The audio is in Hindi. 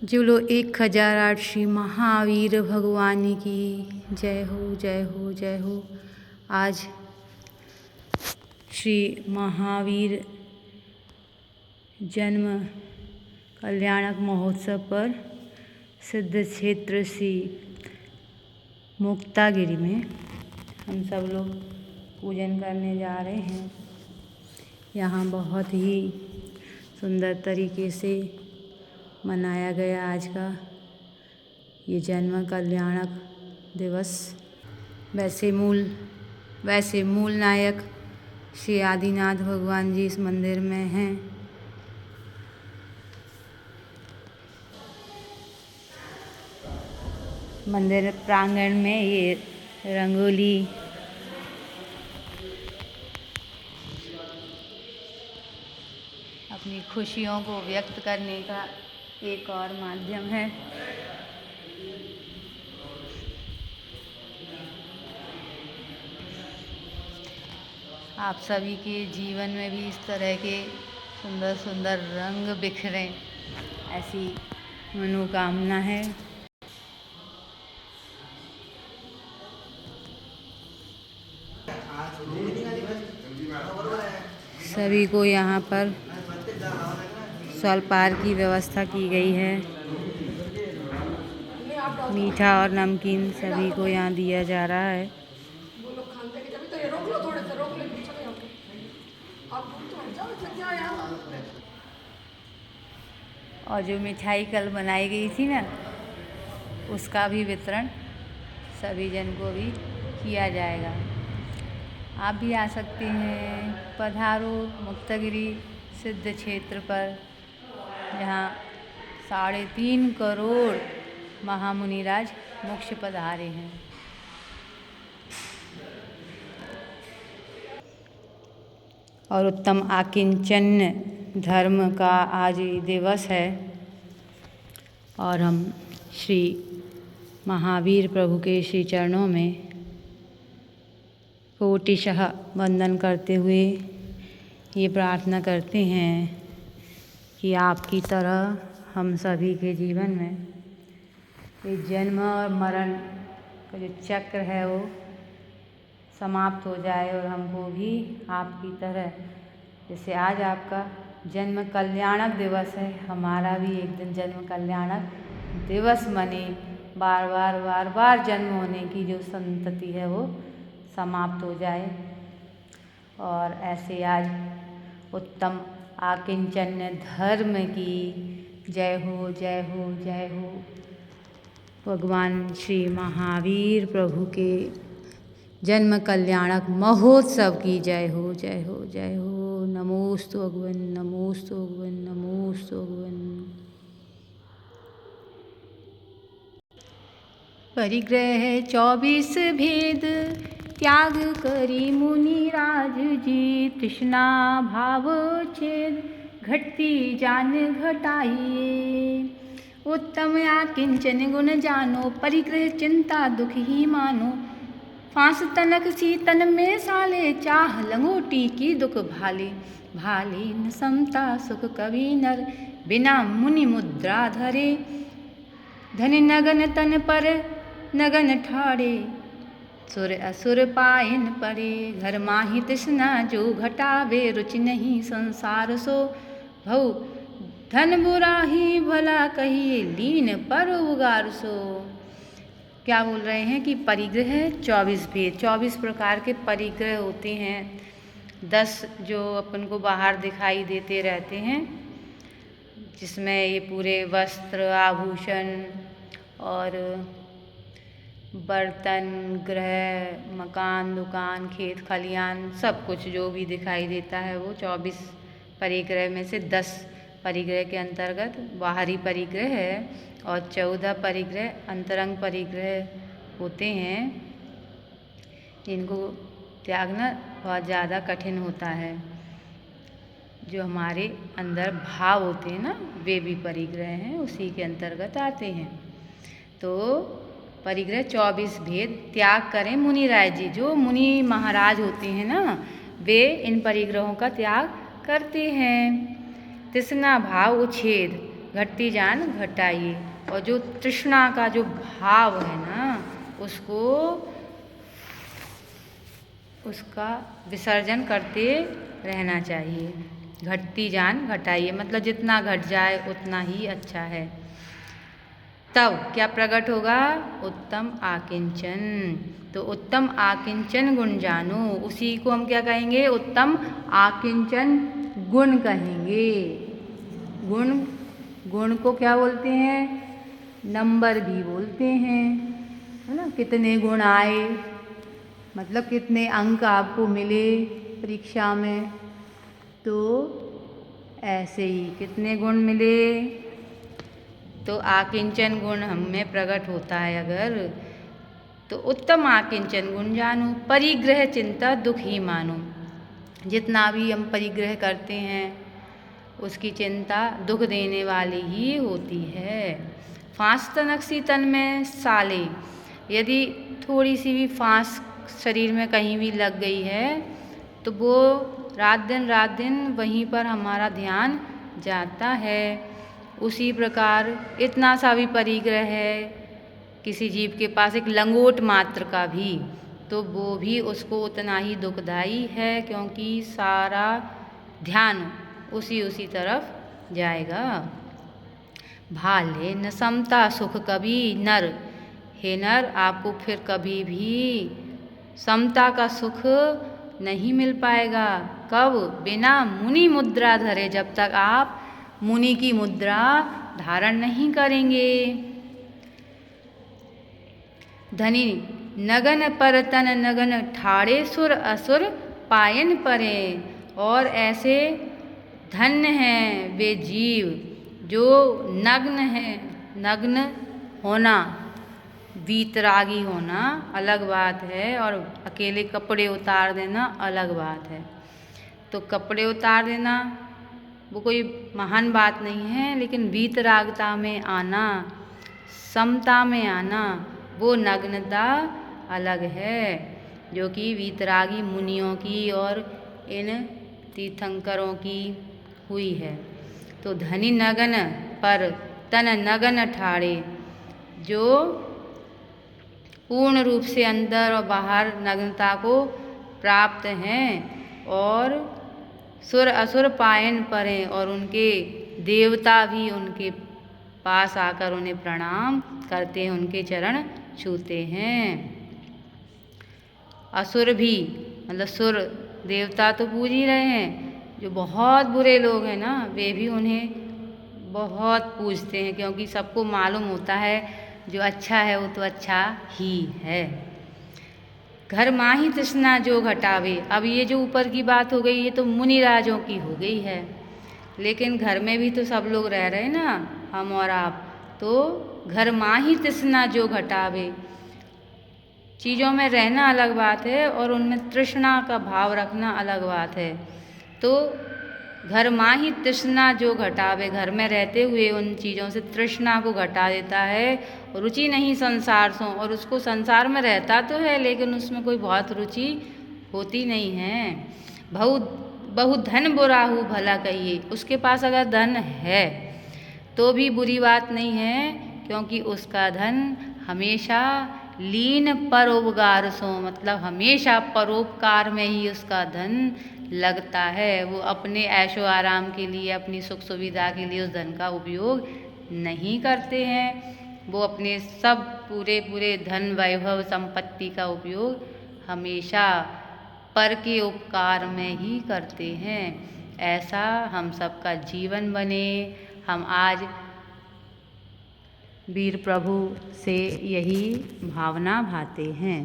जुलो 1008 श्री महावीर भगवान की जय हो जय हो जय हो। आज श्री महावीर जन्म कल्याणक महोत्सव पर सिद्ध क्षेत्र श्री मुक्तागिरी में हम सब लोग पूजन करने जा रहे हैं। यहाँ बहुत ही सुंदर तरीके से मनाया गया आज का ये जन्म कल्याणक दिवस। वैसे मूल नायक श्री आदिनाथ भगवान जी इस मंदिर में हैं। मंदिर प्रांगण में ये रंगोली अपनी खुशियों को व्यक्त करने का एक और माध्यम है। आप सभी के जीवन में भी इस तरह के सुंदर सुंदर रंग बिखरें, ऐसी मनोकामना है। सभी को यहाँ पर स्वल्पाहार की व्यवस्था की गई है। मीठा और नमकीन सभी को यहाँ दिया जा रहा है। और जो मिठाई कल बनाई गई थी ना, उसका भी वितरण सभी जन को भी किया जाएगा। आप भी आ सकते हैं। पधारो मुक्तागिरी सिद्ध क्षेत्र पर, जहाँ 3.5 करोड़ महामुनिराज मोक्ष पधारे हैं। और उत्तम आकिंचन धर्म का आज दिवस है और हम श्री महावीर प्रभु के श्री चरणों में कोटिशः वंदन करते हुए ये प्रार्थना करते हैं कि आपकी तरह हम सभी के जीवन में ये जन्म और मरण का जो चक्र है वो समाप्त हो जाए और हमको भी आपकी तरह, जैसे आज आपका जन्म कल्याणक दिवस है, हमारा भी एक दिन जन्म कल्याणक दिवस मने, बार बार जन्म होने की जो संतति है वो समाप्त हो जाए। और ऐसे आज उत्तम आकिंचन धर्म की जय हो जय हो जय हो। भगवान श्री महावीर प्रभु के जन्म कल्याणक महोत्सव की जय हो जय हो जय हो। नमोस्तु भगवन नमोस्तु भगवन नमोस्तु भगवन। परिग्रह 24 भेद त्याग करी मुनिराज जी, तृष्णा भाव छेद घटती जान घटाइए। उत्तम आकिंचन गुण जानो, परिग्रह चिंता दुख ही मानो। फांस तनक सी तन में साले, चाह लंगोटी की दुख भाले। भाले न समता सुख कवि नर, बिना मुनि मुद्रा धरे। धन नगन तन पर नगन ठाड़े, सुर असुर पायन परे। घर माही तृष्णा जो घटावे, रुचि नहीं संसार सो। भव धन बुरा ही भला कहिए, लीन पर उगार सो। क्या बोल रहे हैं कि परिग्रह 24 भेद, 24 प्रकार के परिग्रह होते हैं। 10 जो अपन को बाहर दिखाई देते रहते हैं, जिसमें ये पूरे वस्त्र आभूषण और बर्तन गृह मकान दुकान खेत खलियान सब कुछ जो भी दिखाई देता है वो 24 परिग्रह में से 10 परिग्रह के अंतर्गत बाहरी परिग्रह है और 14 परिग्रह अंतरंग परिग्रह होते हैं, जिनको त्यागना बहुत ज़्यादा कठिन होता है। जो हमारे अंदर भाव होते हैं ना, वे भी परिग्रह हैं, उसी के अंतर्गत आते हैं। तो परिग्रह 24 भेद त्याग करें मुनिराय जी। जो मुनि महाराज होते हैं ना, वे इन परिग्रहों का त्याग करते हैं। तृष्णा भाव उच्छेद, घटती जान घटाइए। और जो तृष्णा का जो भाव है ना, उसका विसर्जन करते रहना चाहिए। घटती जान घटाइए मतलब जितना घट जाए उतना ही अच्छा है। तब क्या प्रकट होगा? उत्तम आकिंचन। तो उत्तम आकिंचन गुण जानो, उसी को हम क्या कहेंगे? उत्तम आकिंचन गुण कहेंगे। गुण को क्या बोलते हैं? नंबर भी बोलते हैं, है ना। कितने गुण आए मतलब कितने अंक आपको मिले परीक्षा में, तो ऐसे ही कितने गुण मिले, तो आकिंचन गुण हम में प्रकट होता है अगर। तो उत्तम आकिंचन गुण जानो, परिग्रह चिंता दुख ही मानो। जितना भी हम परिग्रह करते हैं उसकी चिंता दुख देने वाली ही होती है। फांस तनकसी तन में साले, यदि थोड़ी सी भी फांस शरीर में कहीं भी लग गई है तो वो रात दिन वहीं पर हमारा ध्यान जाता है। उसी प्रकार इतना सा भी परिग्रह है किसी जीव के पास, एक लंगोट मात्र का भी, तो वो भी उसको उतना ही दुखदाई है, क्योंकि सारा ध्यान उसी तरफ जाएगा। भाले न समता सुख कभी नर, हे नर आपको फिर कभी भी समता का सुख नहीं मिल पाएगा। कब? बिना मुनि मुद्रा धरे, जब तक आप मुनि की मुद्रा धारण नहीं करेंगे। धनी नगन पर तन नगन ठाड़े सुर असुर पायन परे, और ऐसे धन्य हैं वे जीव जो नग्न हैं। नग्न होना, वीतरागी होना अलग बात है, और अकेले कपड़े उतार देना अलग बात है। तो कपड़े उतार देना वो कोई महान बात नहीं है, लेकिन वीतरागता में आना, समता में आना, वो नग्नता अलग है, जो कि वीतरागी मुनियों की और इन तीर्थंकरों की हुई है। तो धनी नगन पर तन नगन ठाड़े, जो पूर्ण रूप से अंदर और बाहर नग्नता को प्राप्त हैं, और सुर असुर पायन परे, और उनके देवता भी उनके पास आकर उन्हें प्रणाम करते हैं, उनके चरण छूते हैं। असुर भी मतलब सुर देवता तो पूज ही रहे हैं, जो बहुत बुरे लोग हैं ना, वे भी उन्हें बहुत पूजते हैं, क्योंकि सबको मालूम होता है जो अच्छा है वो तो अच्छा ही है। घर माही तृष्णा जो घटावे, अब ये जो ऊपर की बात हो गई ये तो मुनिराजों की हो गई है, लेकिन घर में भी तो सब लोग रह रहे हैं ना, हम और आप। तो घर माही तृष्णा जो घटावे, चीज़ों में रहना अलग बात है और उनमें तृष्णा का भाव रखना अलग बात है। तो घर माही तृष्णा जो घटावे, घर में रहते हुए उन चीज़ों से तृष्णा को घटा देता है। रुचि नहीं संसार सो, और उसको संसार में रहता तो है लेकिन उसमें कोई बहुत रुचि होती नहीं है। बहु धन बुराहु भला कहिए, उसके पास अगर धन है तो भी बुरी बात नहीं है, क्योंकि उसका धन हमेशा लीन परोपकार सो, मतलब हमेशा परोपकार में ही उसका धन लगता है। वो अपने ऐशो आराम के लिए, अपनी सुख सुविधा के लिए उस धन का उपयोग नहीं करते हैं। वो अपने सब पूरे धन वैभव संपत्ति का उपयोग हमेशा पर के उपकार में ही करते हैं। ऐसा हम सबका जीवन बने। हम आज वीर प्रभु से यही भावना भाते हैं।